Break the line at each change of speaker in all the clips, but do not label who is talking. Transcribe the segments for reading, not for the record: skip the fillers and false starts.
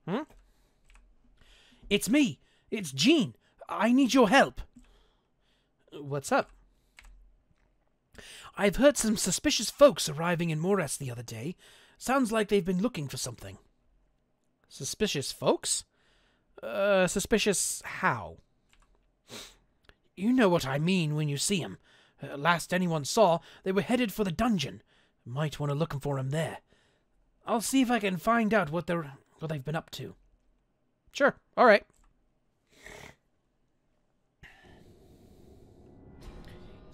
Hmm? It's me. It's Jean. I need your help. What's up? I've heard some suspicious folks arriving in Morass the other day. Sounds like they've been looking for something. Suspicious folks? Suspicious how? You know what I mean when you see 'em. Last anyone saw, they were headed for the dungeon. Might want to look for 'em there. I'll see if I can find out what they've been up to. Sure, all right.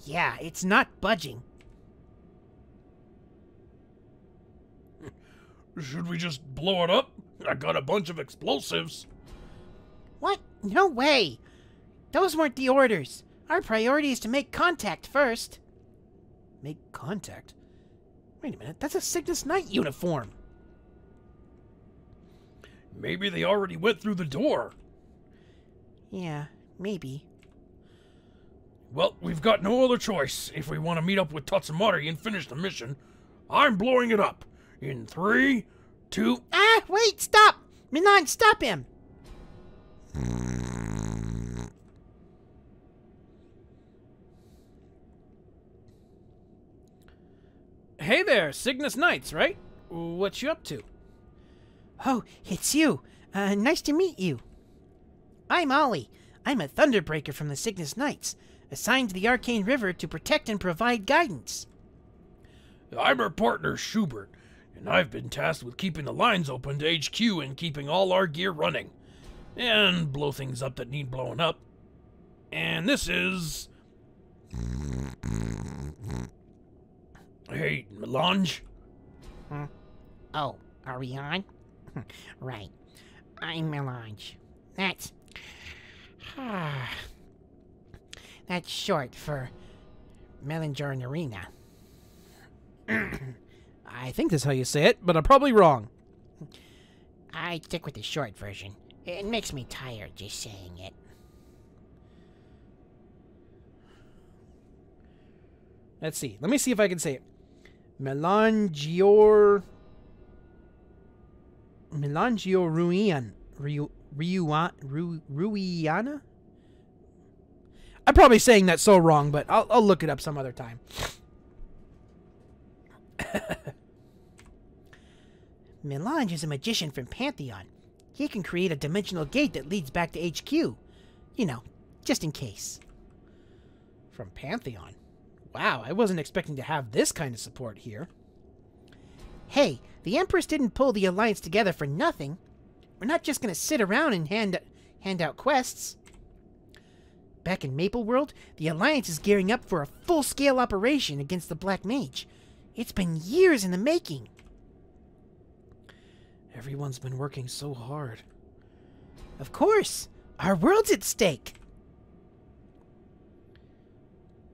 Yeah, it's not budging.
Should we just blow it up? I got a bunch of explosives.
What? No way! Those weren't the orders. Our priority is to make contact first.
Make contact? Wait a minute, that's a Cygnus Knight uniform.
Maybe they already went through the door.
Yeah, maybe.
Well, we've got no other choice if we want to meet up with Tatsumari and finish the mission. I'm blowing it up. In 3, 2...
Ah, wait, stop! Milan, stop him!
Hey there, Cygnus Knights, right? What you up to?
Oh, it's you. Nice to meet you. I'm Ollie. I'm a Thunderbreaker from the Cygnus Knights, assigned to the Arcane River to protect and provide guidance.
I'm her partner, Schubert, and I've been tasked with keeping the lines open to HQ and keeping all our gear running. And blow things up that need blowing up. And this is... Hey, Melange.
Oh, are we on? Right. I'm Melange. That's short for Melange.
I think that's how you say it, but I'm probably wrong.
I stick with the short version. It makes me tired just saying it.
Let's see. Let me see if I can say it. Melangior Ruiana? I'm probably saying that so wrong, but I'll look it up some other time.
Melange is a magician from Pantheon. He can create a dimensional gate that leads back to HQ. You know, just in case.
From Pantheon? Wow, I wasn't expecting to have this kind of support here.
Hey, the Empress didn't pull the Alliance together for nothing. We're not just gonna sit around and hand out quests. Back in Maple World, the Alliance is gearing up for a full-scale operation against the Black Mage. It's been years in the making.
Everyone's been working so hard.
Of course! Our world's at stake!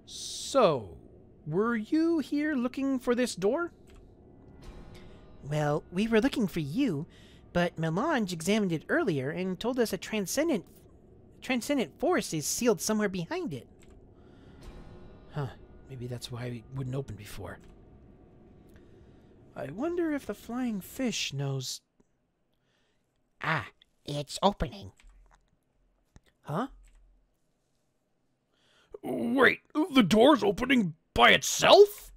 So, were you here looking for this door?
Well, we were looking for you, but Melange examined it earlier and told us a transcendent force is sealed somewhere behind it.
Huh, maybe that's why it wouldn't open before. I wonder if the flying fish knows...
Ah, it's opening.
Huh?
Wait, the door's opening by itself?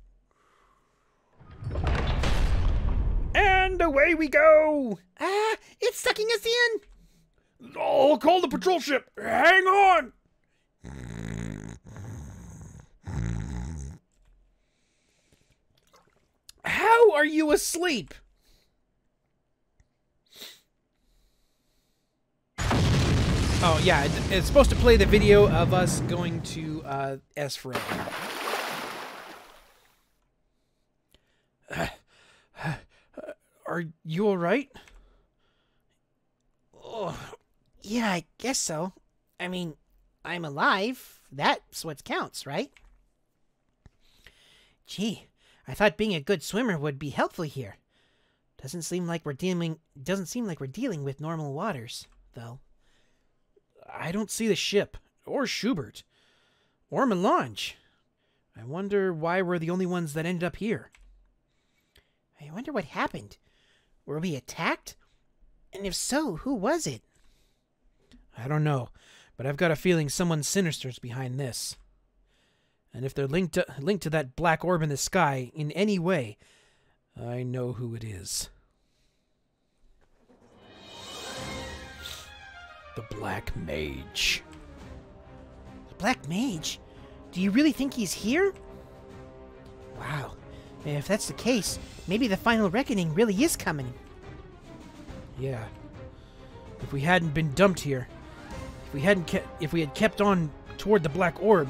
And away we go!
Ah, it's sucking us in!
I'll call the patrol ship. Hang on!
How are you asleep? Oh, yeah, it's supposed to play the video of us going to Esfera. Are you alright?
Oh, yeah, I guess so. I mean, I'm alive. That's what counts, right? Gee, I thought being a good swimmer would be helpful here. Doesn't seem like we're dealing with normal waters, though.
I don't see the ship, or Schubert, or Melange. I wonder why we're the only ones that ended up here.
I wonder what happened. Were we attacked? And if so, who was it?
I don't know, but I've got a feeling someone sinister's behind this. And if they're linked to that black orb in the sky in any way, I know who it is. The Black Mage.
The Black Mage? Do you really think he's here? Wow. If that's the case, maybe the final reckoning really is coming.
Yeah. If we hadn't been dumped here, if we had kept on toward the black orb,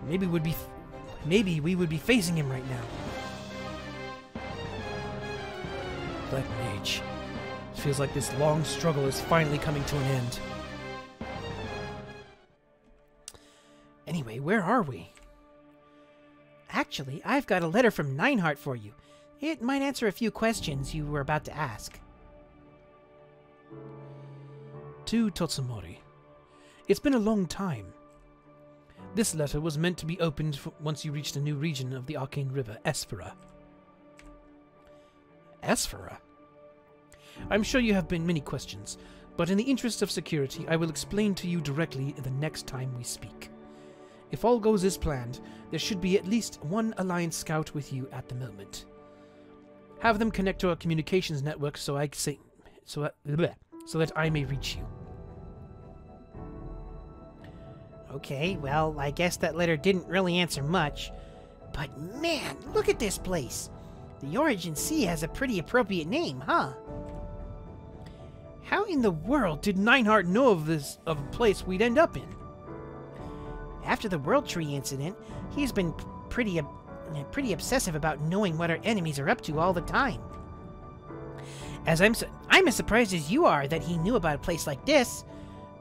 maybe we would be facing him right now. Black Mage. It feels like this long struggle is finally coming to an end. Anyway, where are we?
Actually, I've got a letter from Nineheart for you. It might answer a few questions you were about to ask.
To Totsumori. It's been a long time. This letter was meant to be opened once you reached a new region of the Arcane River, Esfera. Esfera? I'm sure you have been many questions, but in the interest of security, I will explain to you directly the next time we speak. If all goes as planned, there should be at least one Alliance scout with you at the moment. Have them connect to our communications network so that I may reach you.
Okay, well, I guess that letter didn't really answer much. But man, look at this place! The Origin Sea has a pretty appropriate name, huh?
How in the world did Nineheart know of a place we'd end up in?
After the World Tree incident, he's been pretty obsessive about knowing what our enemies are up to all the time. I'm as surprised as you are that he knew about a place like this,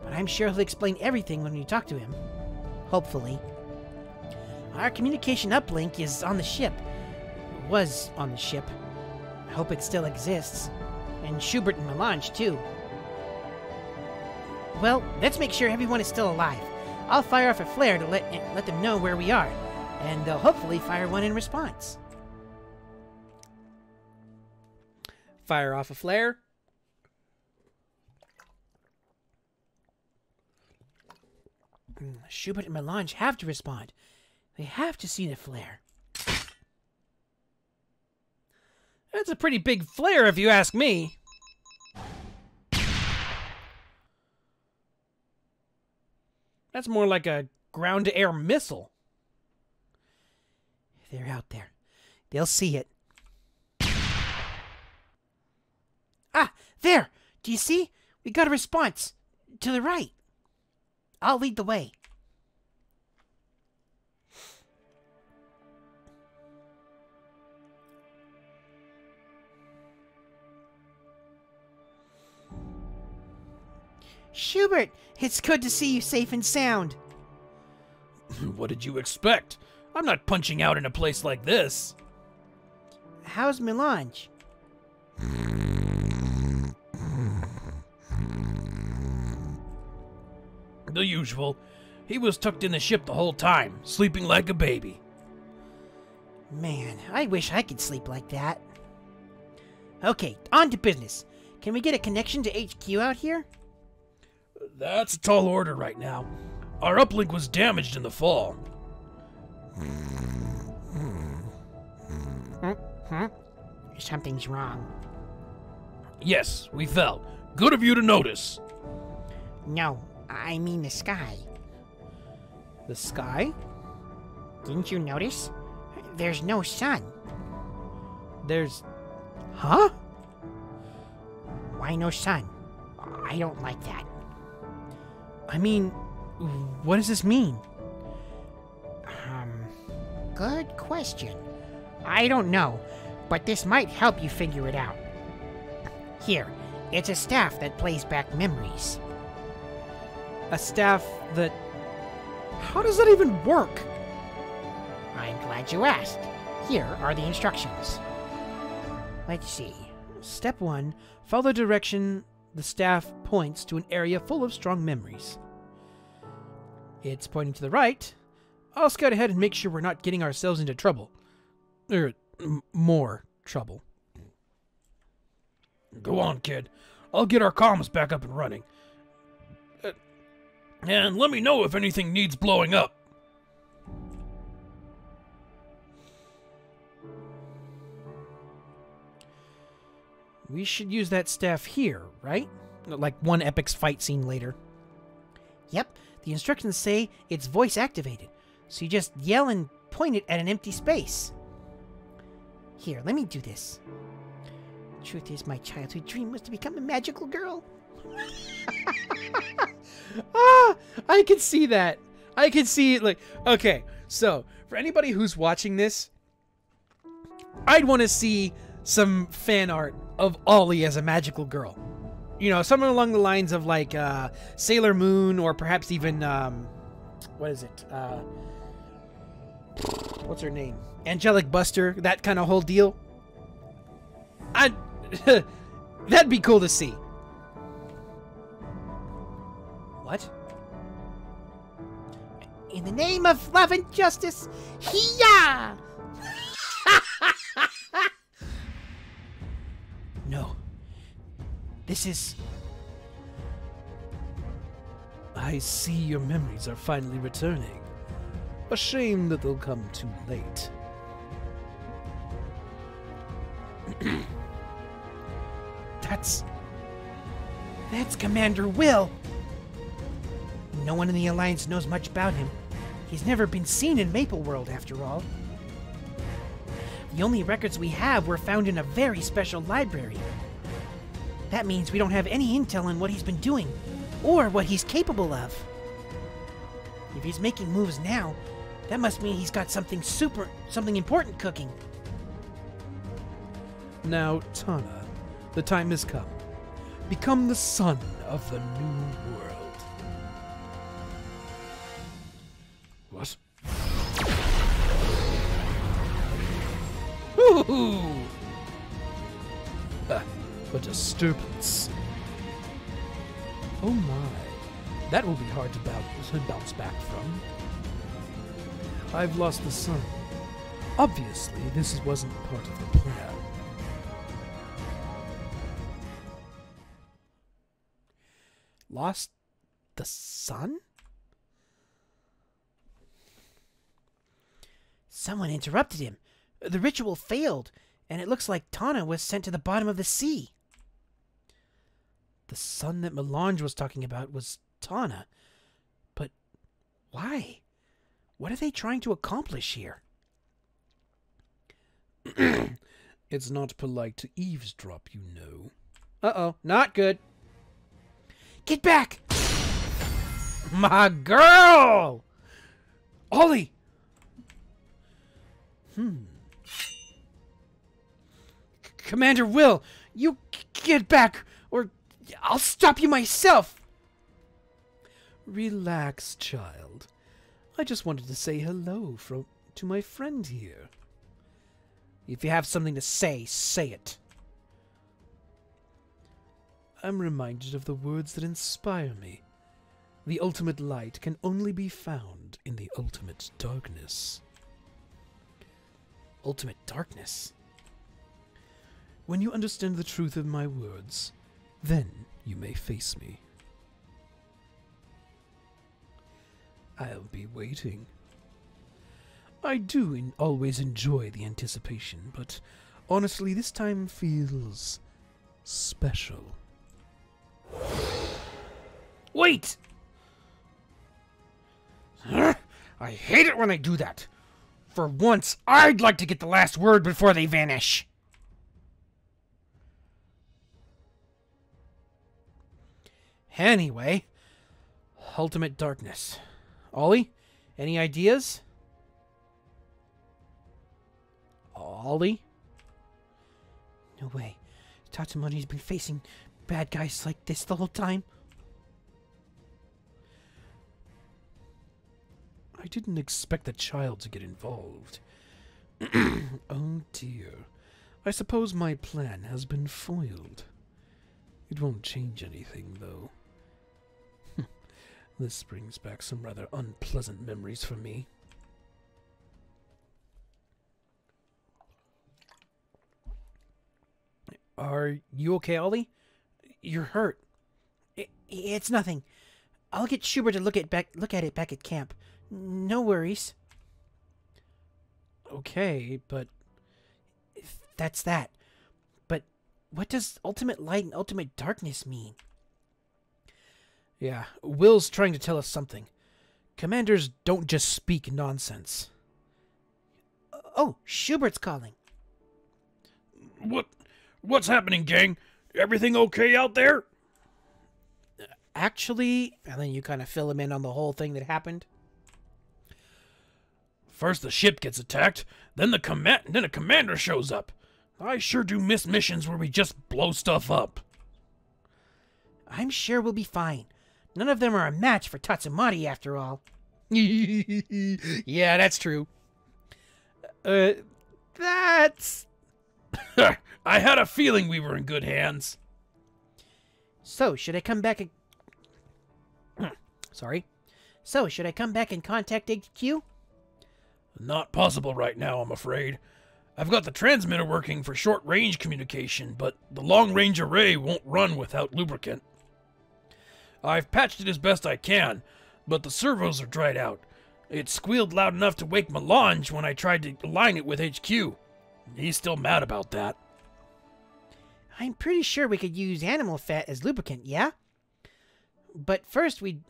but I'm sure he'll explain everything when we talk to him. Hopefully. Our communication uplink is on the ship. Was on the ship. I hope it still exists. And Schubert and Melange, too. Well, let's make sure everyone is still alive. I'll fire off a flare to let them know where we are, and they'll hopefully fire one in response.
Fire off a flare.
Schubert and Melange have to respond. They have to see the flare.
That's a pretty big flare if you ask me. That's more like a ground-to-air missile.
They're out there. They'll see it. Ah, there! Do you see? We got a response. To the right. I'll lead the way. Schubert, it's good to see you safe and sound.
What did you expect? I'm not punching out in a place like this.
How's Melange?
The usual. He was tucked in the ship the whole time, sleeping like a baby.
Man, I wish I could sleep like that. Okay, on to business. Can we get a connection to HQ out here?
That's a tall order right now. Our uplink was damaged in the fall.
Something's wrong.
Yes, we fell. Good of you to notice.
No, I mean the sky.
The sky?
Didn't you notice? There's no sun.
There's... Huh?
Why no sun? I don't like that.
I mean, what does this mean?
Good question. I don't know, but this might help you figure it out. Here, it's a staff that plays back memories.
A staff that... How does that even work?
I'm glad you asked. Here are the instructions. Let's see.
Step 1. Follow direction the staff points to an area full of strong memories. It's pointing to the right. I'll scout ahead and make sure we're not getting ourselves into trouble. More trouble.
Go on, kid. I'll get our comms back up and running. And let me know if anything needs blowing up.
We should use that staff here, right? Like one epic's fight scene later.
Yep, the instructions say it's voice activated, so you just yell and point it at an empty space. Here, let me do this. Truth is, my childhood dream was to become a magical girl.
Ah, I can see that. I can see, like, okay, so for anybody who's watching this, I'd want to see some fan art of Ollie as a magical girl. You know, something along the lines of like Sailor Moon, or perhaps even what is it? What's her name? Angelic Buster, that kind of whole deal. That'd be cool to see. What?
In the name of love and justice, Hiya!
No. This is... I see your memories are finally returning. A shame that they'll come too late.
That's Commander Will. No one in the Alliance knows much about him. He's never been seen in Maple World, after all. The only records we have were found in a very special library. That means we don't have any intel on what he's been doing, or what he's capable of. If he's making moves now, that must mean he's got something important cooking.
Now, Tana, the time has come. Become the son of the new world. What? Ooh! A disturbance. Oh my. That will be hard to bounce back from. I've lost the sun. Obviously, this wasn't part of the plan. Lost the sun?
Someone interrupted him. The ritual failed, and it looks like Tana was sent to the bottom of the sea.
The sun that Melange was talking about was Tana. But why? What are they trying to accomplish here? It's not polite to eavesdrop, you know. Uh-oh, not good.
Get back!
My girl! Ollie! Commander Will, you get back, or I'll stop you myself! Relax, child. I just wanted to say hello to my friend here. If you have something to say, say it. I'm reminded of the words that inspire me. The ultimate light can only be found in the ultimate darkness. Ultimate darkness? When you understand the truth of my words, then you may face me. I'll be waiting. I do always enjoy the anticipation, but honestly, this time feels special.
Wait! I hate it when they do that. For once, I'd like to get the last word before they vanish.
Anyway, ultimate darkness. Ollie, any ideas? Ollie?
No way. Tatsumoni's been facing bad guys like this the whole time.
I didn't expect the child to get involved. Oh dear. I suppose my plan has been foiled. It won't change anything, though. This brings back some rather unpleasant memories for me. Are you okay, Ollie? You're hurt.
It's nothing. I'll get Schubert to look at it back at camp. No worries.
Okay, but
That's that. But what does ultimate light and ultimate darkness mean?
yeah, Will's trying to tell us something. Commanders don't just speak nonsense.
Oh, Schubert's calling.
What's happening, gang? Everything okay out there?
Actually, and then you kind of fill him in on the whole thing that happened.
First the ship gets attacked, then a commander shows up. I sure do miss missions where we just blow stuff up.
I'm sure we'll be fine. None of them are a match for Tatsumaki after all.
Yeah, that's true. That's...
I had a feeling we were in good hands.
So, should I come back and...
Sorry.
So, should I come back and contact HQ?
Not possible right now, I'm afraid. I've got the transmitter working for short-range communication, but the long-range array won't run without lubricant. I've patched it as best I can, but the servos are dried out. It squealed loud enough to wake Melange when I tried to align it with HQ. He's still mad about that.
I'm pretty sure we could use animal fat as lubricant, yeah? But first, we'd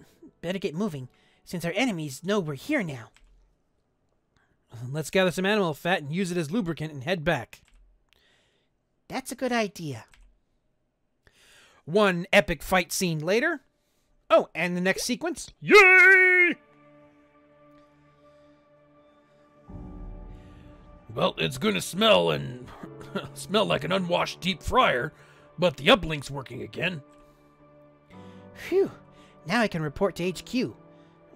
better get moving, since our enemies know we're here now.
Let's gather some animal fat and use it as lubricant and head back.
That's a good idea.
One epic fight scene later. Oh, and the next sequence.
Yay! Well, it's gonna smell and smell like an unwashed deep fryer, but the uplink's working again.
Phew. Now I can report to HQ,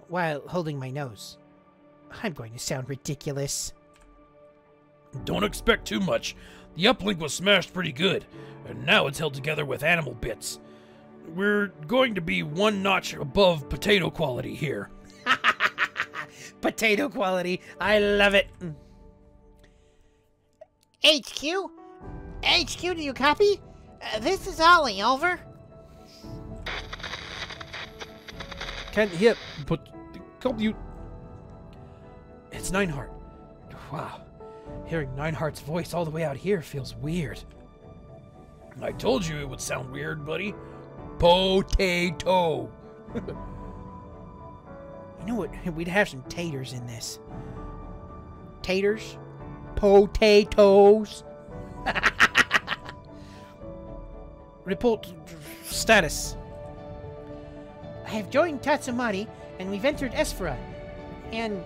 while holding my nose. I'm going to sound ridiculous.
Don't expect too much. The uplink was smashed pretty good, and now it's held together with animal bits. We're going to be one notch above potato quality here.
Potato quality. I love it. HQ? HQ, do you copy? This is Ollie, over.
Can't hear, but you. It's Nineheart. Wow. Hearing Nineheart's voice all the way out here feels weird.
I told you it would sound weird, buddy. Potato.
You know what? We'd have some taters in this. Taters? Potatoes?
Report status.
I have joined Tatsumaki, and we've entered Esfera. And,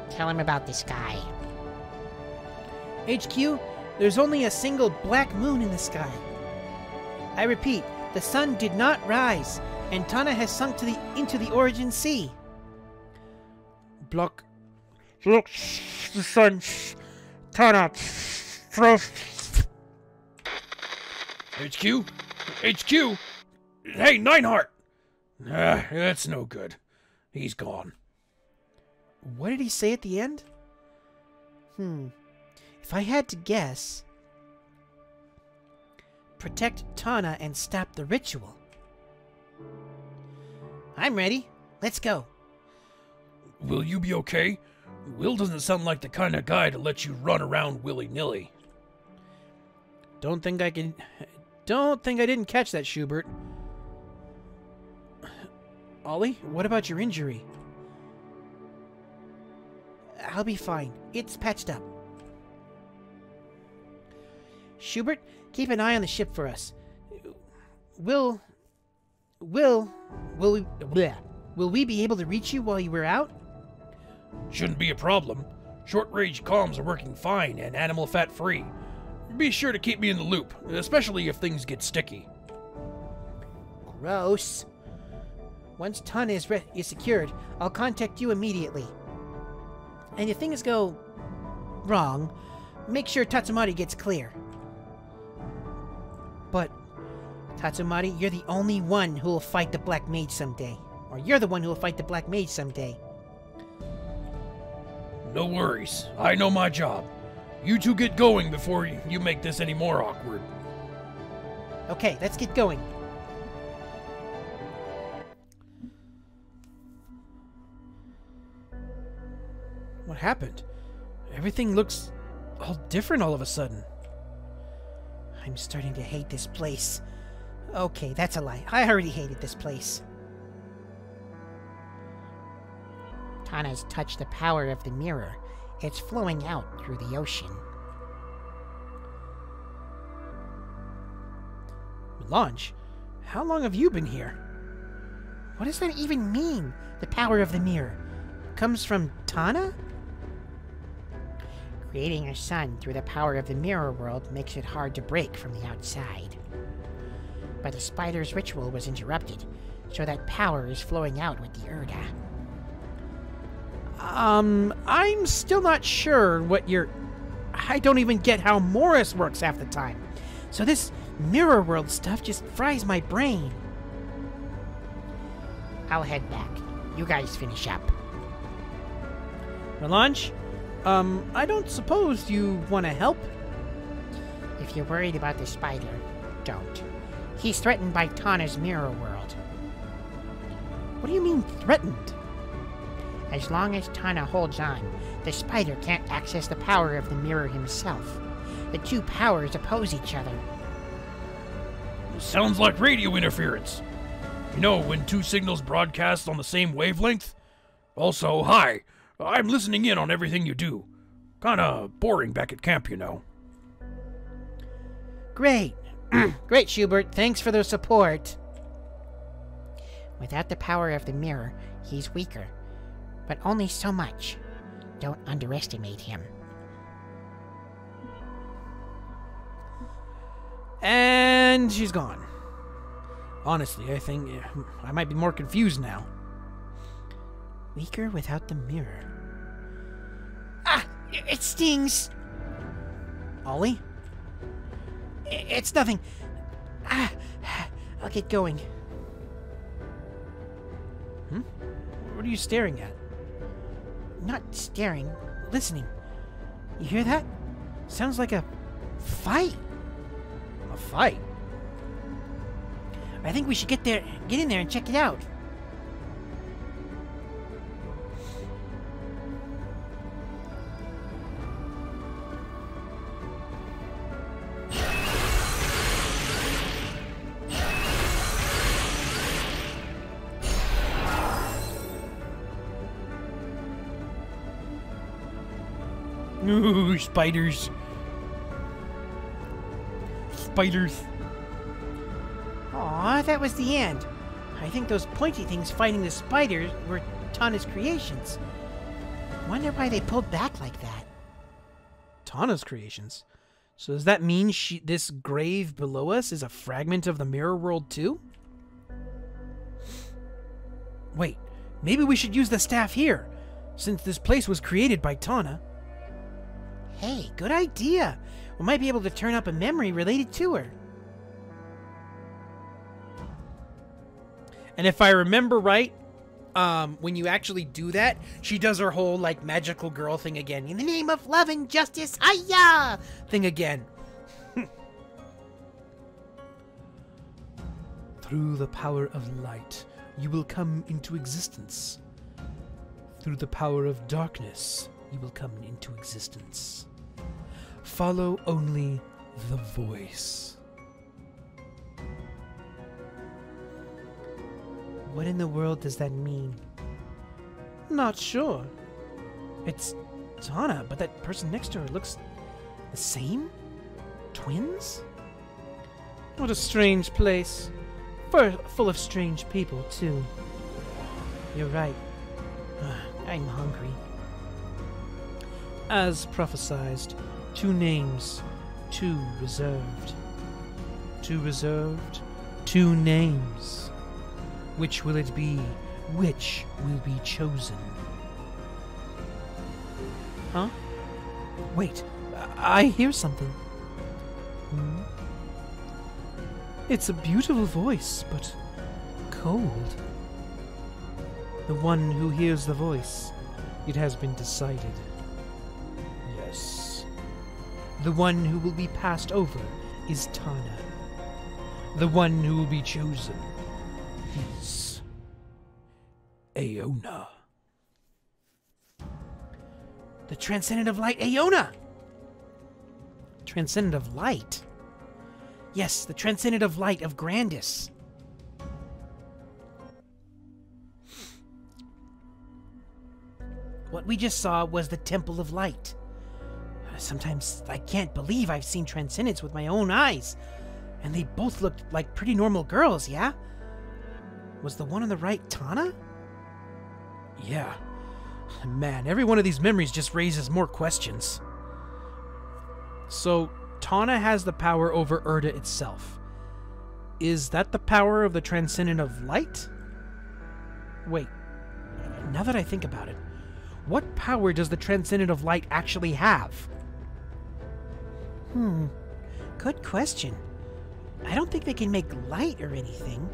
tell him about this guy. HQ, there's only a single black moon in the sky. I repeat, the sun did not rise, and Tana has sunk into the origin sea.
Block. Look, the sun. Tana.
HQ? HQ? Hey, Nineheart! That's no good. He's gone.
What did he say at the end? If I had to guess... protect Tana and stop the ritual. I'm ready. Let's go.
Will you be okay? Will doesn't sound like the kind of guy to let you run around willy-nilly.
Don't think I didn't catch that, Schubert. Ollie, what about your injury?
I'll be fine. It's patched up. Schubert, keep an eye on the ship for us. Will we be able to reach you while you were out?
Shouldn't be a problem. Short-range comms are working fine and animal fat-free. Be sure to keep me in the loop, especially if things get sticky.
Gross. Once Tana is secured, I'll contact you immediately. And if things go wrong, make sure Tatsumaki gets clear. But, Tatsumaki, you're the only one who will fight the Black Mage someday. Or you're the one who will fight the Black Mage someday.
No worries. I know my job. You two get going before you make this any more awkward.
Okay, let's get going.
What happened? Everything looks all different all of a sudden.
I'm starting to hate this place. Okay, that's a lie. I already hated this place. Tana's touched the power of the mirror. It's flowing out through the ocean.
Melange, how long have you been here?
What does that even mean? The power of the mirror comes from Tana? Creating a sun through the power of the mirror world makes it hard to break from the outside. But the spider's ritual was interrupted, so that power is flowing out with the Erda.
I'm still not sure what you're... I don't even get how Morass works half the time.
So this mirror world stuff just fries my brain. I'll head back. You guys finish up.
Melange, I don't suppose you want to help?
If you're worried about the spider, don't. He's threatened by Tana's mirror world.
What do you mean, threatened?
As long as Tana holds on, the spider can't access the power of the mirror himself. The two powers oppose each other.
Sounds like radio interference. You know, when two signals broadcast on the same wavelength? Also, hi, I'm listening in on everything you do. Kinda boring back at camp, you know.
Great. Great, Schubert. Thanks for the support. Without the power of the mirror, he's weaker. But only so much. Don't underestimate him.
And she's gone. Honestly, I think I might be more confused now.
Weaker without the mirror. Ah! It stings!
Ollie?
It's nothing. Ah! I'll get going.
What are you staring at?
Not staring. Listening. You hear that? Sounds like a fight.
A fight?
I think we should get in there and check it out.
Ooh, spiders. Spiders.
Aw, that was the end. I think those pointy things fighting the spiders were Tana's creations. Wonder why they pulled back like that.
Tana's creations? So does that mean this grave below us is a fragment of the mirror world too? Wait, maybe we should use the staff here, since this place was created by Tana.
Hey, good idea. We might be able to turn up a memory related to her.
And if I remember right, when you actually do that, she does her whole, like, magical girl thing again.
In the name of love and justice, hiya!
Thing again. Through the power of light, you will come into existence. Through the power of darkness, you will come into existence. Follow only the voice.
What in the world does that mean?
Not sure. It's Tana, but that person next to her looks the same? Twins? What a strange place. Full of strange people, too.
You're right. I'm hungry.
As prophesized, 2 names, 2 reserved. 2 reserved, 2 names. Which will it be? Which will be chosen? Huh? Wait, I hear something. It's a beautiful voice, but cold. The one who hears the voice, it has been decided. Yes. The one who will be passed over is Tana. The one who will be chosen is Aona.
The Transcendent of Light, Aona! Transcendent of Light? Yes, the Transcendent of Light of Grandis. What we just saw was the Temple of Light. Sometimes I can't believe I've seen Transcendents with my own eyes. And they both looked like pretty normal girls, yeah? Was the one on the right Tana?
Yeah. Man, every one of these memories just raises more questions. So, Tana has the power over Erda itself. Is that the power of the Transcendent of Light? Wait, now that I think about it, what power does the Transcendent of Light actually have?
Good question. I don't think they can make light or anything.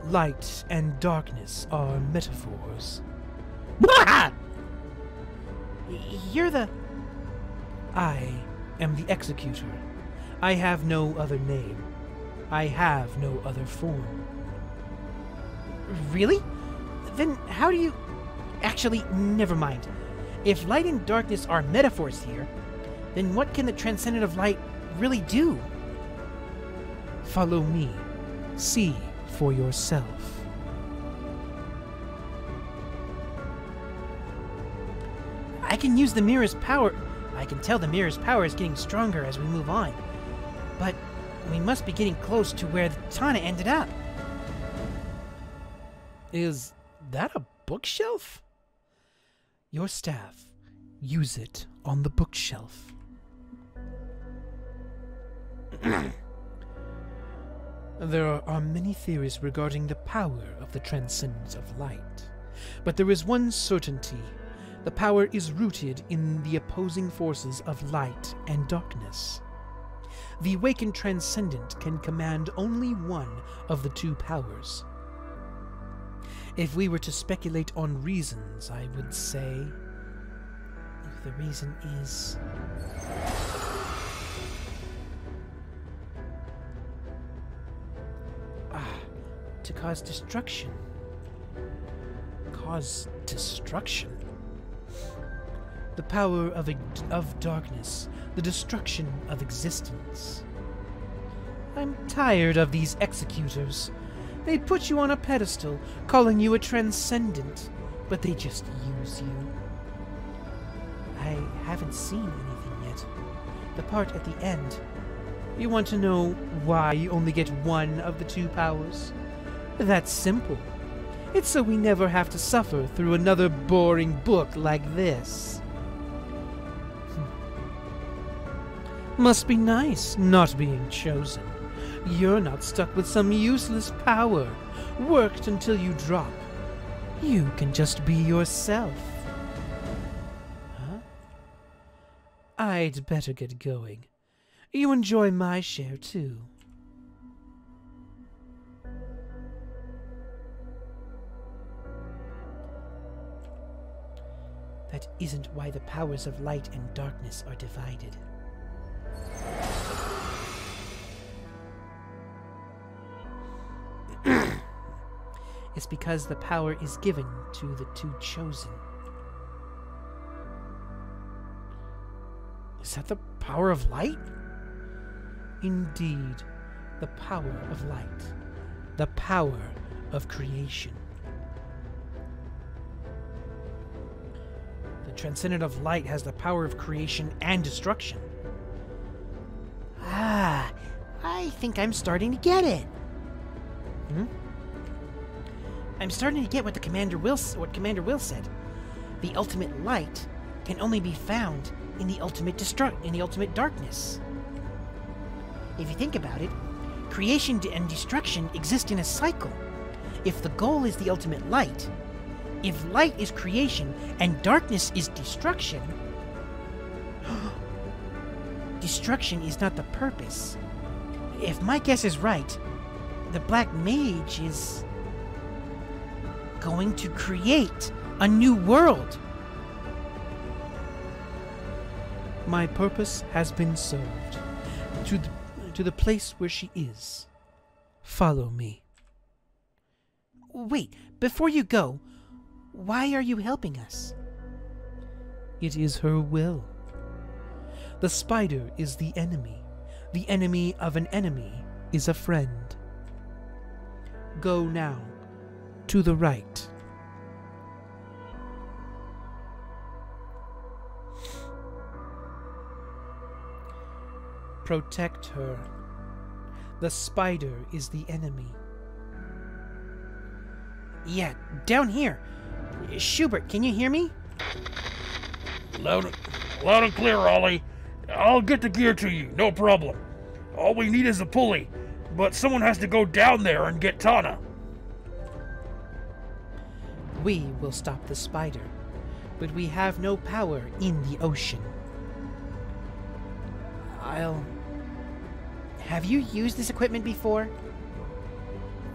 Light and darkness are metaphors.
You're the...
I am the Executor. I have no other name. I have no other form.
Really? Then how do you... Actually, never mind. If light and darkness are metaphors here, then what can the Transcendent of Light really do?
Follow me. See for yourself.
I can use the mirror's power. I can tell the mirror's power is getting stronger as we move on. But we must be getting close to where the Tana ended up.
Is that a bookshelf? Your staff. Use it on the bookshelf. There are many theories regarding the power of the Transcendence of Light, but there is one certainty. The power is rooted in the opposing forces of light and darkness. The awakened Transcendent can command only one of the two powers. If we were to speculate on reasons, I would say
the reason is... to cause destruction.
Cause destruction? The power of darkness, the destruction of existence. I'm tired of these executors. They put you on a pedestal, calling you a transcendent, but they just use you.
I haven't seen anything yet. The part at the end.
You want to know why you only get one of the two powers? That's simple. It's so we never have to suffer through another boring book like this. Must be nice not being chosen. You're not stuck with some useless power, worked until you drop. You can just be yourself. Huh? I'd better get going. You enjoy my share, too.
That isn't why the powers of light and darkness are divided. It's because the power is given to the two chosen.
Is that the power of light? Indeed, the power of light. The power of creation. The Transcendent of Light has the power of creation and destruction.
Ah, I think I'm starting to get it. I'm starting to get what Commander Will said. The ultimate light can only be found in the ultimate darkness. If you think about it, creation and destruction exist in a cycle. If the goal is the ultimate light, if light is creation and darkness is destruction, destruction is not the purpose. If my guess is right, the Black Mage is going to create a new world.
My purpose has been served. to the place where she is. Follow me.
Wait, before you go, why are you helping us?
It is her will. The spider is the enemy. The enemy of an enemy is a friend. Go now, to the right. Protect her. The spider is the enemy.
Yeah, down here. Schubert, can you hear me?
Loud and clear, Ollie. I'll get the gear to you, no problem. All we need is a pulley, but someone has to go down there and get Tana.
We will stop the spider, but we have no power in the ocean.
Have you used this equipment before?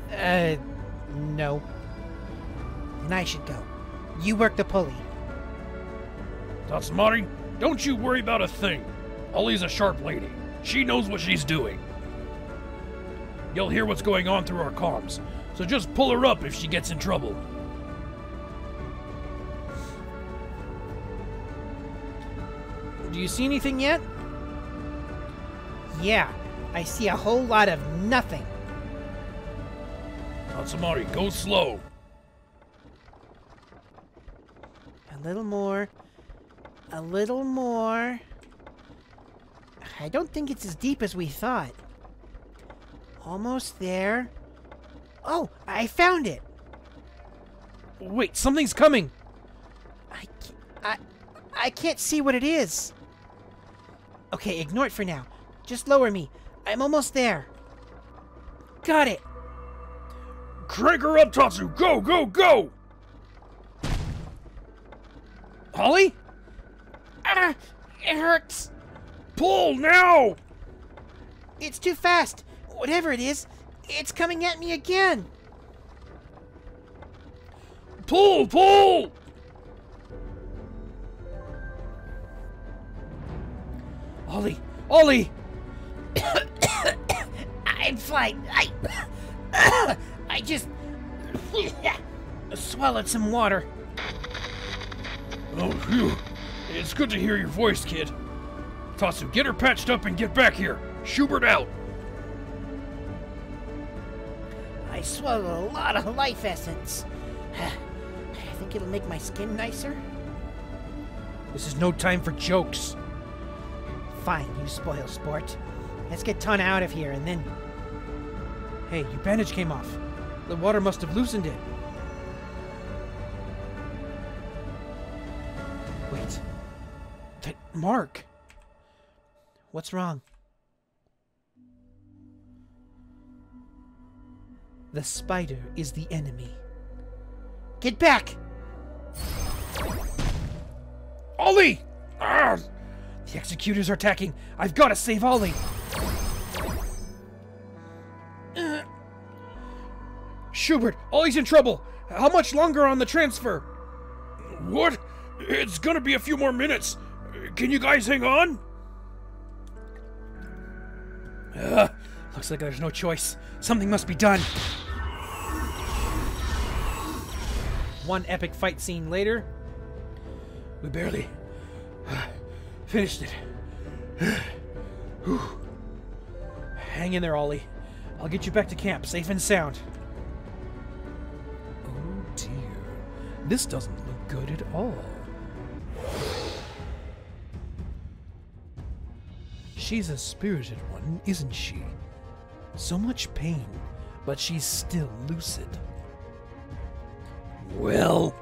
No. Then I should go. You work the pulley.
Tatsumari, don't you worry about a thing. Ollie's a sharp lady. She knows what she's doing. You'll hear what's going on through our comms, so just pull her up if she gets in trouble.
Do you see anything yet?
Yeah, I see a whole lot of nothing.
Tatsumari, go slow.
A little more. A little more. I don't think it's as deep as we thought. Almost there. Oh, I found it.
Wait, something's coming!
I can't see what it is. Okay, ignore it for now. Just lower me. I'm almost there. Got it.
Crank her up, Tatsu! Go, go, go!
Ollie?
Ah, it hurts.
Pull now!
It's too fast. Whatever it is, it's coming at me again.
Pull, pull!
Ollie! Ollie!
I'm fine. I just swallowed some water.
Oh, phew. It's good to hear your voice, kid. Tatsu, get her patched up and get back here. Schubert out.
I swallowed a lot of life essence. I think it'll make my skin nicer.
This is no time for jokes.
Fine, you spoil sport. Let's get Tana out of here and then...
Hey, your bandage came off. The water must have loosened it. Wait. That mark. What's wrong? The spider is the enemy.
Get back!
Ollie! Ah!
The executors are attacking. I've got to save Ollie. Schubert, Ollie's in trouble. How much longer on the transfer?
What? It's gonna be a few more minutes. Can you guys hang on?
Looks like there's no choice. Something must be done. One epic fight scene later. We barely finished it. Hang in there, Ollie. I'll get you back to camp, safe and sound. Oh dear. This doesn't look good at all. She's a spirited one, isn't she? So much pain, but she's still lucid. Well,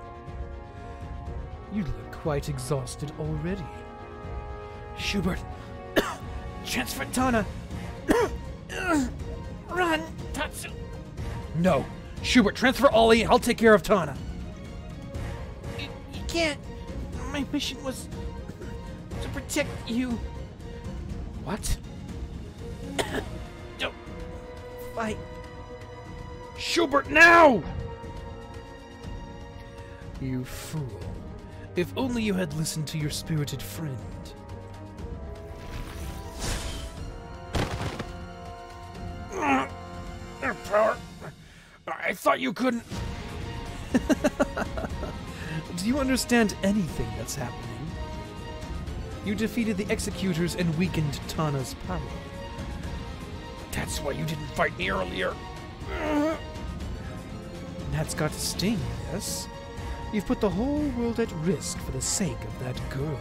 you look quite exhausted already. Schubert, transfer Tana.
Run, Tatsu.
No, Schubert, transfer Ollie. I'll take care of Tana.
You can't. My mission was to protect you.
What?
Don't fight.
Schubert, now!
You fool. If only you had listened to your spirited friend.
thought you couldn't...
Do you understand anything that's happening? You defeated the Executors and weakened Tana's power.
That's why you didn't fight me earlier.
That's got to sting, yes? You've put the whole world at risk for the sake of that girl.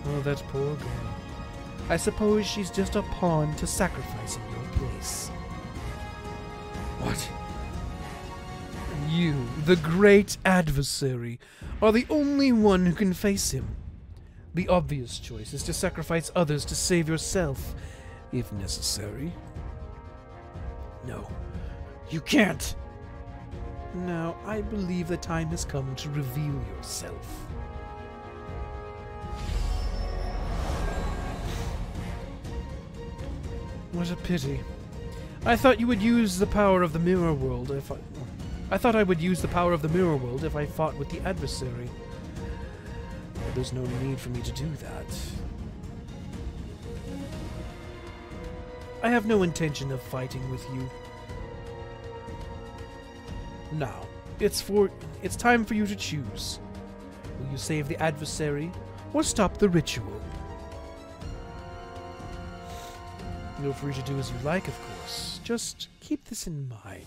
Oh, that poor girl. I suppose she's just a pawn to sacrifice in your place.
What?
You, the great adversary, are the only one who can face him. The obvious choice is to sacrifice others to save yourself, if necessary.
No, you can't.
Now, I believe the time has come to reveal yourself. What a pity. I thought you would use the power of the mirror world if I thought I would use the power of the mirror world if I fought with the adversary. But there's no need for me to do that. I have no intention of fighting with you. Now, it's time for you to choose. Will you save the adversary or stop the ritual? Feel free to do as you like, of course. Just keep this in mind.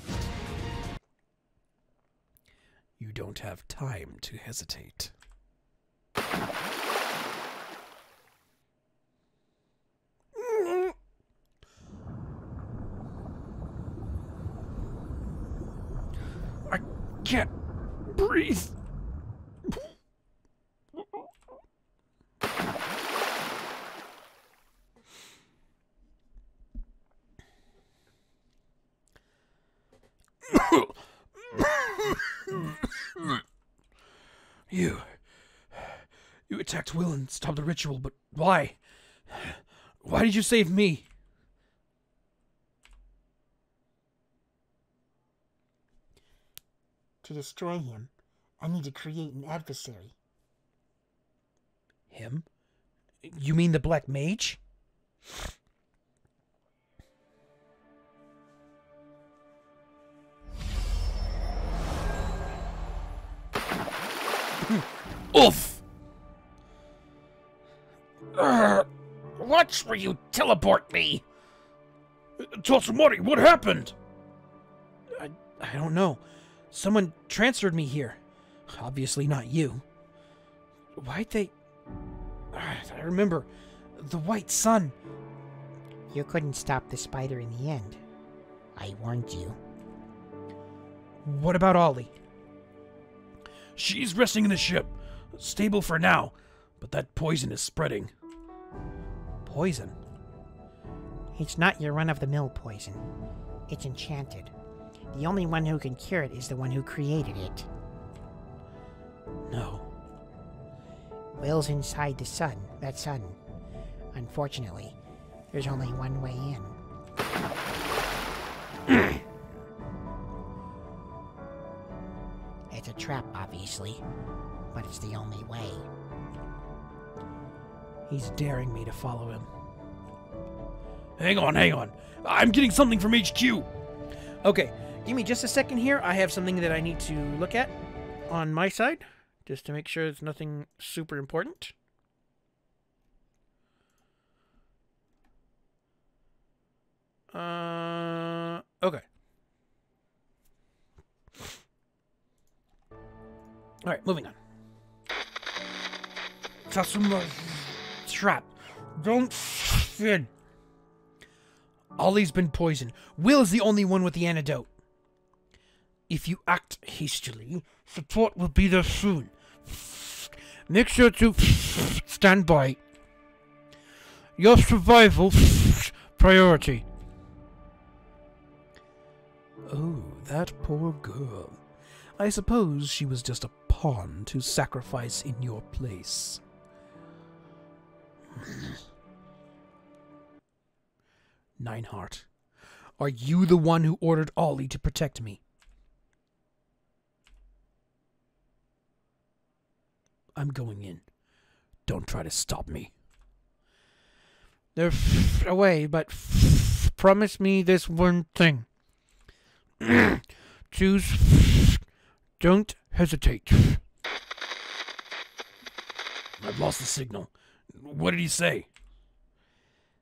You don't have time to hesitate.
I can't breathe. You attacked Will and stopped the ritual, but why? Why did you save me?
To destroy him, I need to create an adversary.
Him? You mean the Black Mage?
Oof! Watch where you teleport me! Totsumori, what happened?
I don't know. Someone transferred me here. Obviously not you. Why'd they... I remember. The White Sun.
You couldn't stop the spider in the end. I warned you.
What about Ollie?
She's resting in the ship. Stable for now, but that poison is spreading.
Poison?
It's not your run-of-the-mill poison. It's enchanted. The only one who can cure it is the one who created it.
No.
Will's inside the sun, that sun. Unfortunately, there's only one way in. It's a trap, obviously, but it's the only way.
He's daring me to follow him.
Hang on. I'm getting something from HQ.
Okay, give me just a second here. I have something that I need to look at on my side, just to make sure it's nothing super important. Okay. Alright, moving on.
Tatsuma trap. Don't fit.
Ollie's been poisoned. Will is the only one with the antidote. If you act hastily, support will be there soon. Make sure to stand by. Your survival priority. Oh, that poor girl. I suppose she was just a pawn to sacrifice in your place. Nineheart, are you the one who ordered Ollie to protect me? I'm going in. Don't try to stop me. They're away, but promise me this one thing. Choose. Don't hesitate.
I've lost the signal. What did he say?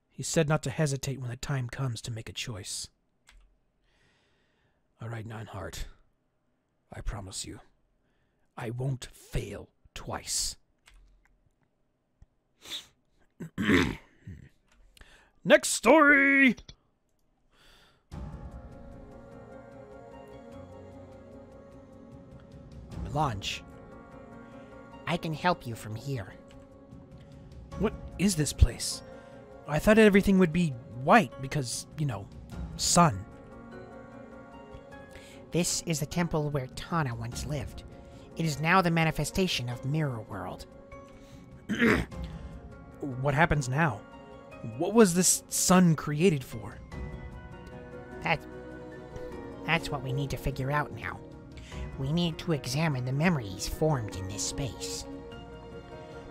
He said not to hesitate when the time comes to make a choice.
All right, Nineheart. I promise you, I won't fail twice.
Next story! Melange.
I can help you from here.
What is this place? I thought everything would be white because, sun.
This is the temple where Tana once lived. It is now the manifestation of Mirror World.
What happens now? What was this sun created for?
That's what we need to figure out now. We need to examine the memories formed in this space.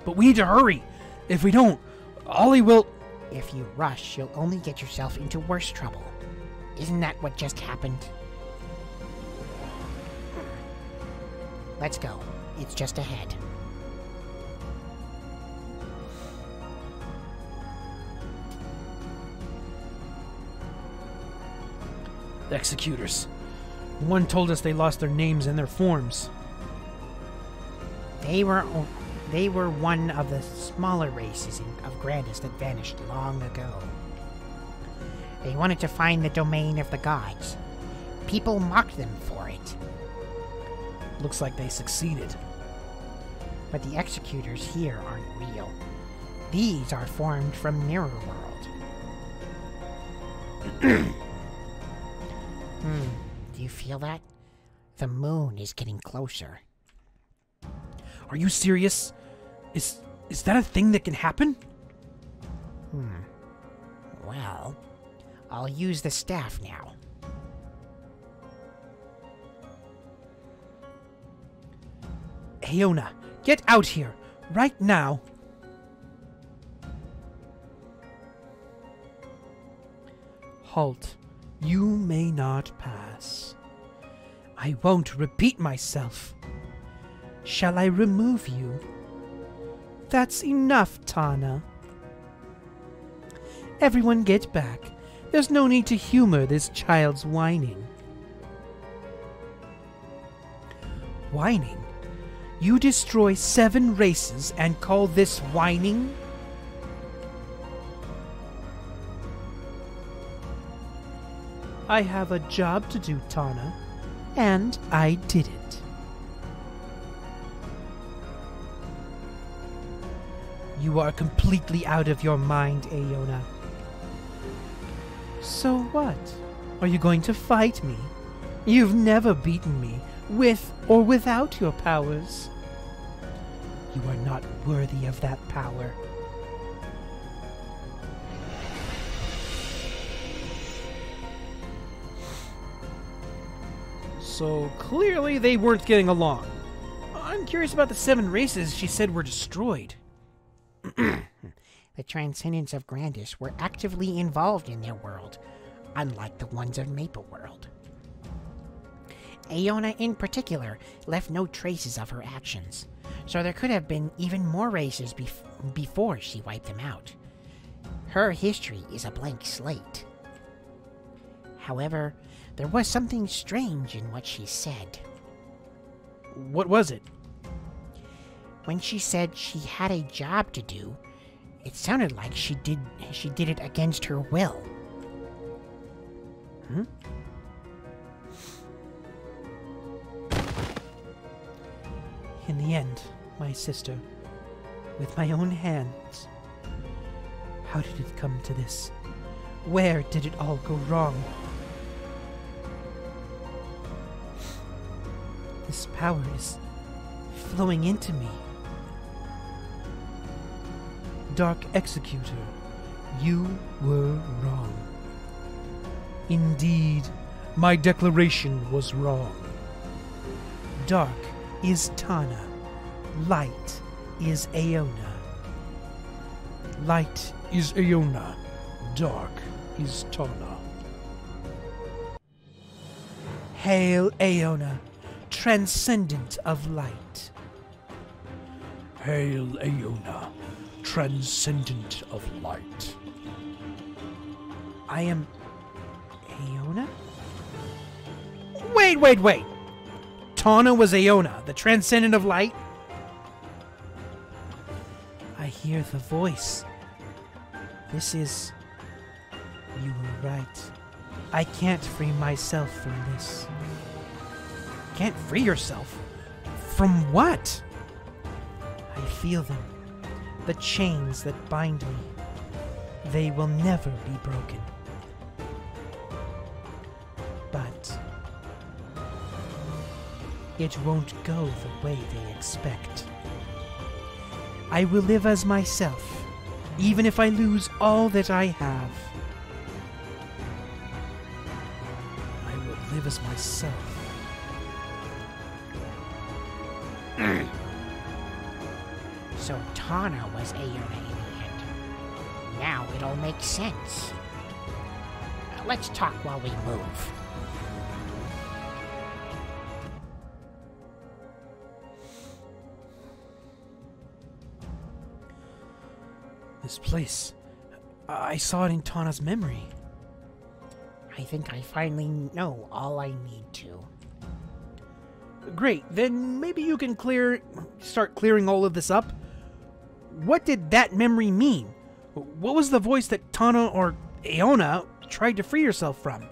But we need to hurry! If we don't, Ollie will...
If you rush, you'll only get yourself into worse trouble. Isn't that what just happened? Let's go. It's just ahead.
The executors. One told us they lost their names and their forms.
They were one of the smaller races of Grandis that vanished long ago. They wanted to find the domain of the gods. People mocked them for it.
Looks like they succeeded.
But the executors here aren't real. These are formed from Mirror World. Do you feel that? The moon is getting closer.
Are you serious? Is that a thing that can happen?
Well, I'll use the staff now.
Aona, get out here, right now. Halt. You may not pass. I won't repeat myself. Shall I remove you? That's enough, Tana. Everyone get back. There's no need to humor this child's whining. Whining? You destroy 7 races and call this whining? I have a job to do, Tana, and I did it. You are completely out of your mind, Aona. So what? Are you going to fight me? You've never beaten me, with or without your powers. You are not worthy of that power. So clearly they weren't getting along. I'm curious about the 7 races she said were destroyed.
The Transcendents of Grandis were actively involved in their world, unlike the ones of Maple World. Aona in particular left no traces of her actions, so there could have been even more races before she wiped them out. Her history is a blank slate. However, there was something strange in what she said.
What was it?
When she said she had a job to do, it sounded like she did it against her will.
In the end, my sister, with my own hands. How did it come to this? Where did it all go wrong? This power is flowing into me. Dark Executor, you were wrong. Indeed, my declaration was wrong. Dark is Tana. Light is Aona. Light is Aona. Dark is Tana. Hail Aeona, transcendent of light.
Hail Aeona, transcendent of light.
I am Aeona? Wait! Tana was Aeona, the transcendent of light? I hear the voice. This is... You were right. I can't free myself from this. Can't free yourself? From what? I feel them. The chains that bind me. They will never be broken. But it won't go the way they expect. I will live as myself, even if I lose all that I have. I will live as myself.
So Tana was Aeona in the end. Now it all makes sense. Let's talk while we move.
This place, I saw it in Tana's memory.
I think I finally know all I need to.
Great, then maybe you can start clearing all of this up. What did that memory mean? What was the voice that Tana or Aeona tried to free herself from?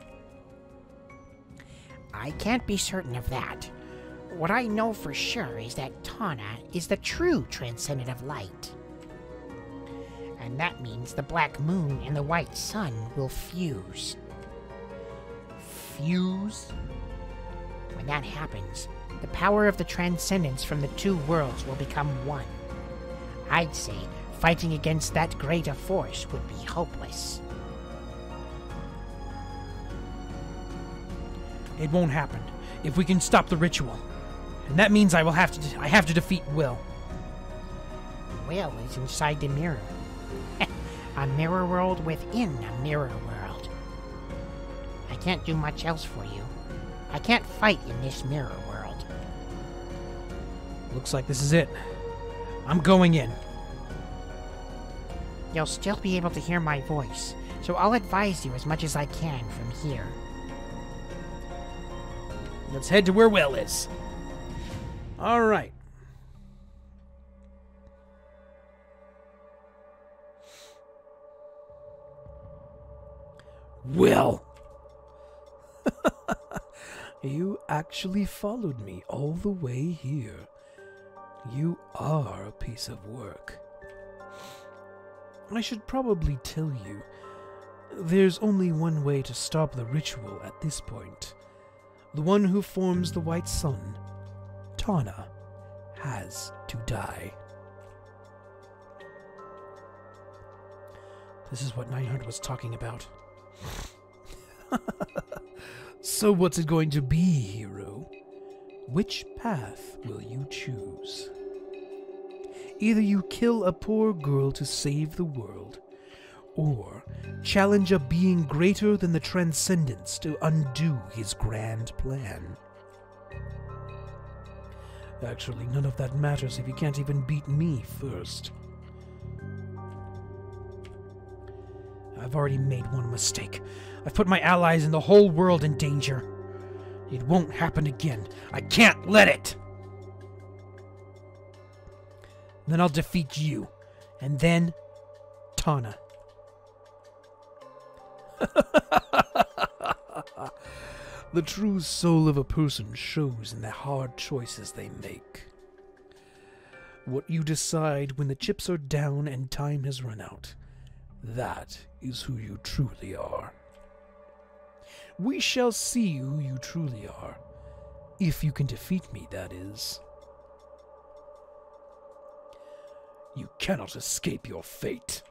I can't be certain of that. What I know for sure is that Tana is the true transcendent of light. And that means the black moon and the white sun will fuse.
Fuse?
When that happens, the power of the transcendence from the two worlds will become one. I'd say fighting against that greater force would be hopeless.
It won't happen if we can stop the ritual. And that means I have to defeat Will.
Will is inside the mirror. A mirror world within a mirror world. I can't do much else for you. I can't fight in this mirror world.
Looks like this is it. I'm going in.
You'll still be able to hear my voice, so I'll advise you as much as I can from here.
Let's head to where Will is. All right.
Will! You actually followed me all the way here. You are a piece of work.
I should probably tell you, there's only one way to stop the ritual at this point. The one who forms the white sun, Tana, has to die. This is what 900 was talking about. So what's it going to be, hero? Which path will you choose? Either you kill a poor girl to save the world, or challenge a being greater than the Transcendence to undo his grand plan. Actually, none of that matters if you can't even beat me first. I've already made one mistake. I've put my allies and the whole world in danger. It won't happen again. I can't let it! Then I'll defeat you. And then... Tana. The true soul of a person shows in the hard choices they make. What you decide when the chips are down and time has run out. That is who you truly are. We shall see who you truly are. If you can defeat me, that is. You cannot escape your fate.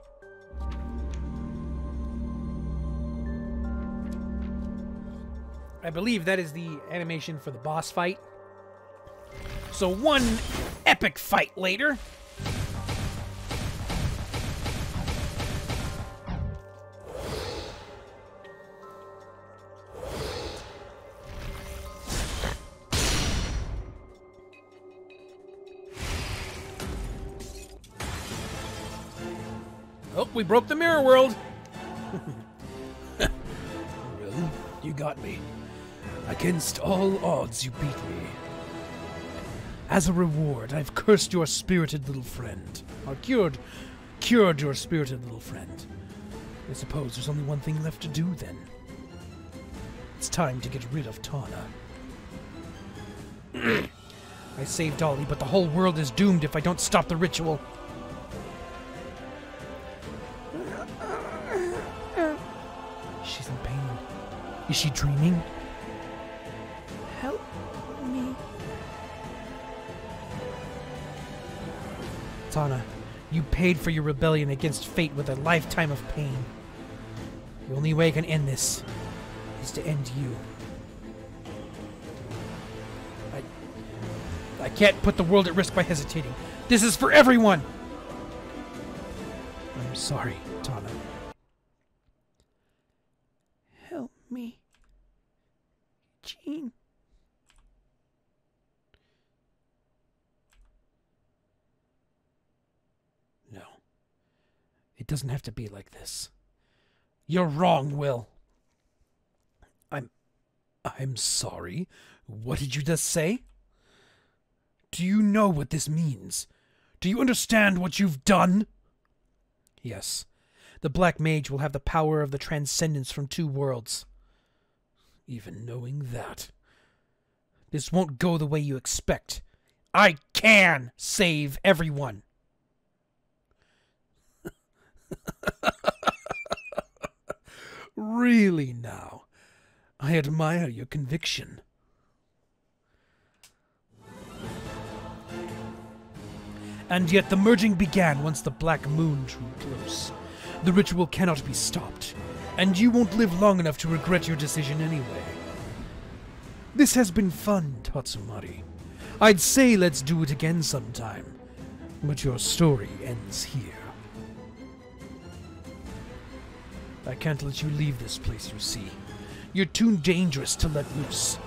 I believe that is the animation for the boss fight. So one epic fight later. Oh, we broke the mirror world.
Well, you got me. Against all odds, you beat me. As a reward, I've cursed your spirited little friend. Or cured your spirited little friend. I suppose there's only one thing left to do then. It's time to get rid of Tana.
I saved Ollie, but the whole world is doomed if I don't stop the ritual. She's in pain. Is she dreaming?
Help me.
Tana, you paid for your rebellion against fate with a lifetime of pain. The only way I can end this is to end you. I can't put the world at risk by hesitating. This is for everyone! I'm sorry, Tana.
Help me. Jean.
No. It doesn't have to be like this. You're wrong, Will. I'm sorry. What did you just say? Do you know what this means? Do you understand what you've done? Yes. The Black Mage will have the power of the transcendence from two worlds. Even knowing that, this won't go the way you expect. I can save everyone. Really now, I admire your conviction. And yet the merging began once the Black Moon drew close. The ritual cannot be stopped, and you won't live long enough to regret your decision anyway. This has been fun, Tatsumari. I'd say let's do it again sometime, but your story ends here. I can't let you leave this place, you see. You're too dangerous to let loose.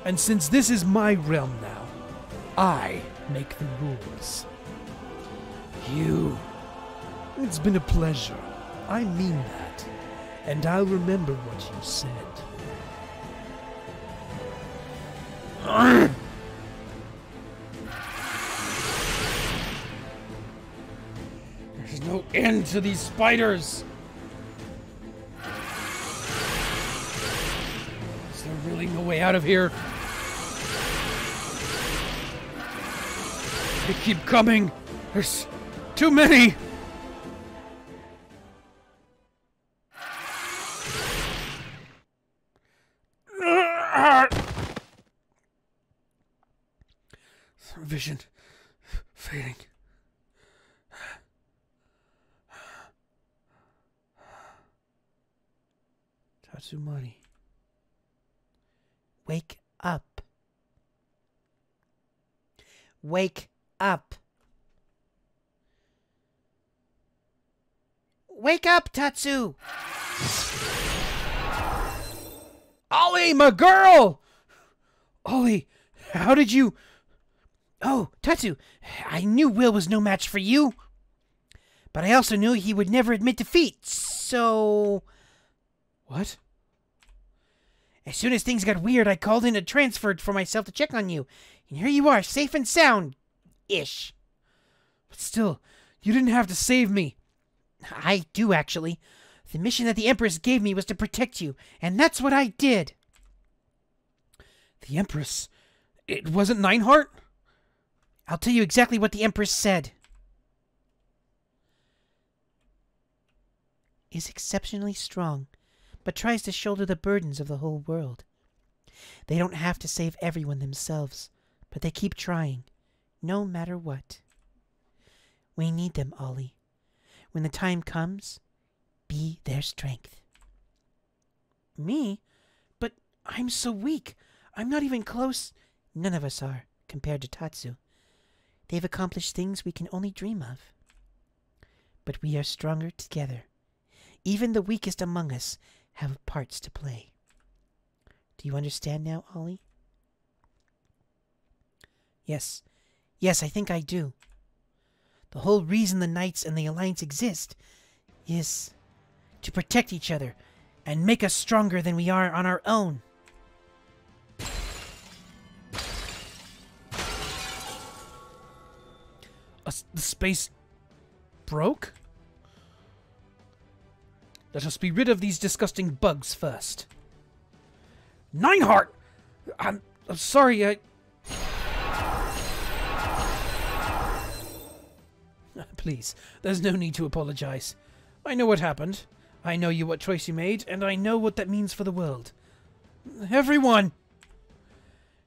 And since this is my realm now, I make the rules. It's been a pleasure. I mean that. And I'll remember what you said. There's no end to these spiders! Is there really no way out of here? They keep coming! There's too many! Vision fading. Tatsumari.
Wake up. Wake up. Wake up, Tatsu!
Ollie, my girl! Ollie, how did you...
Oh, Tatsu, I knew Will was no match for you. But I also knew he would never admit defeat, so...
What?
As soon as things got weird, I called in a transfer for myself to check on you. And here you are, safe and sound-ish.
But still, you didn't have to save me.
I do, actually. The mission that the Empress gave me was to protect you, and that's what I did.
The Empress? It wasn't Nineheart?
I'll tell you exactly what the Empress said. Is exceptionally strong, but tries to shoulder the burdens of the whole world. They don't have to save everyone themselves, but they keep trying, no matter what. We need them, Ollie. When the time comes, be their strength. Me? But I'm so weak. I'm not even close. None of us are, compared to Tatsu. They've accomplished things we can only dream of. But we are stronger together. Even the weakest among us have parts to play. Do you understand now, Ollie? Yes. Yes, I think I do. The whole reason the Knights and the Alliance exist is to protect each other and make us stronger than we are on our own.
The space broke? Let us be rid of these disgusting bugs first. Nineheart! I'm sorry, Please, there's no need to apologize. I know what happened. I know what choice you made, and I know what that means for the world. Everyone!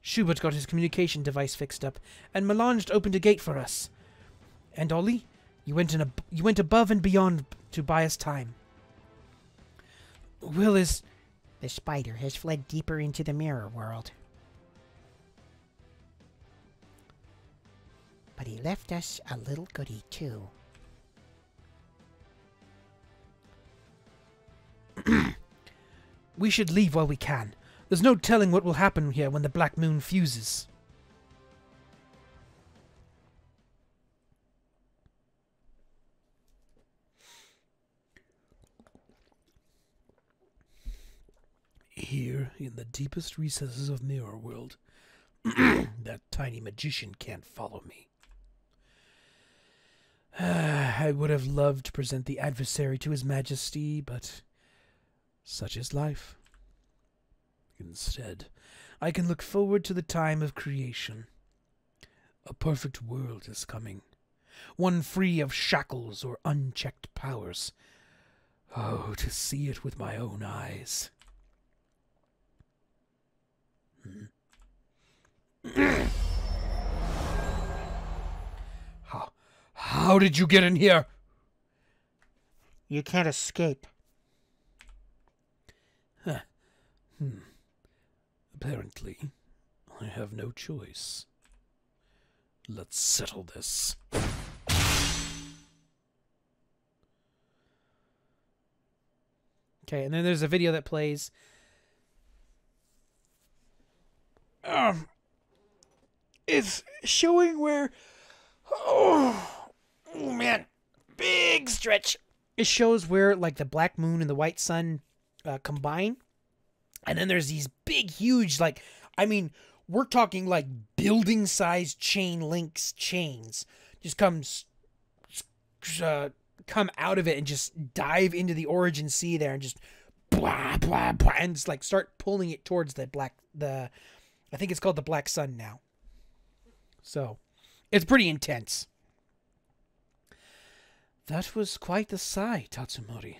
Schubert got his communication device fixed up, and Melange opened a gate for us. And Ollie, you went above and beyond to buy us time. Will is...
The spider has fled deeper into the mirror world. But he left us a little goodie, too.
We should leave while we can. There's no telling what will happen here when the Black Moon fuses. Here, in the deepest recesses of Mirror World, that tiny magician can't follow me. I would have loved to present the adversary to His Majesty, but such is life. Instead, I can look forward to the time of creation. A perfect world is coming, one free of shackles or unchecked powers. Oh, to see it with my own eyes. How did you get in here?
You can't escape.
Huh. Apparently, I have no choice. Let's settle this.
Okay, and then there's a video that plays.
It's showing where... Oh, man. Big stretch.
It shows where, like, the black moon and the white sun combine. And then there's these big, huge, like, I mean, we're talking, like, building-sized chains. Just come out of it and just dive into the origin sea there and just blah, blah, blah, and just, like, start pulling it towards I think it's called the Black Sun now. So, it's pretty intense. That was quite the sight, Tatsumori.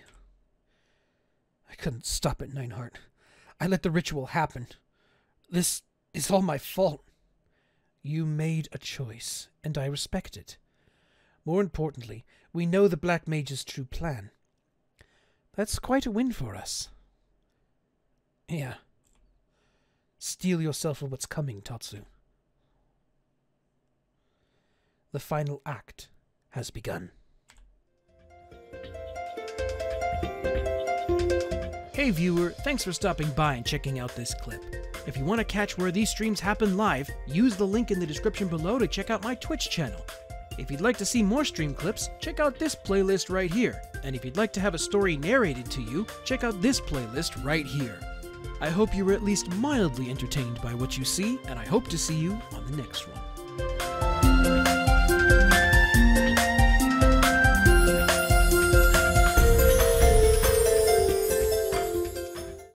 I couldn't stop it, Nineheart. I let the ritual happen. This is all my fault. You made a choice, and I respect it. More importantly, we know the Black Mage's true plan. That's quite a win for us. Here. Steel yourself of what's coming, Tatsu. The final act has begun. Hey viewer, thanks for stopping by and checking out this clip. If you want to catch where these streams happen live, use the link in the description below to check out my Twitch channel. If you'd like to see more stream clips, check out this playlist right here. And if you'd like to have a story narrated to you, check out this playlist right here. I hope you were at least mildly entertained by what you see, and I hope to see you on the next one.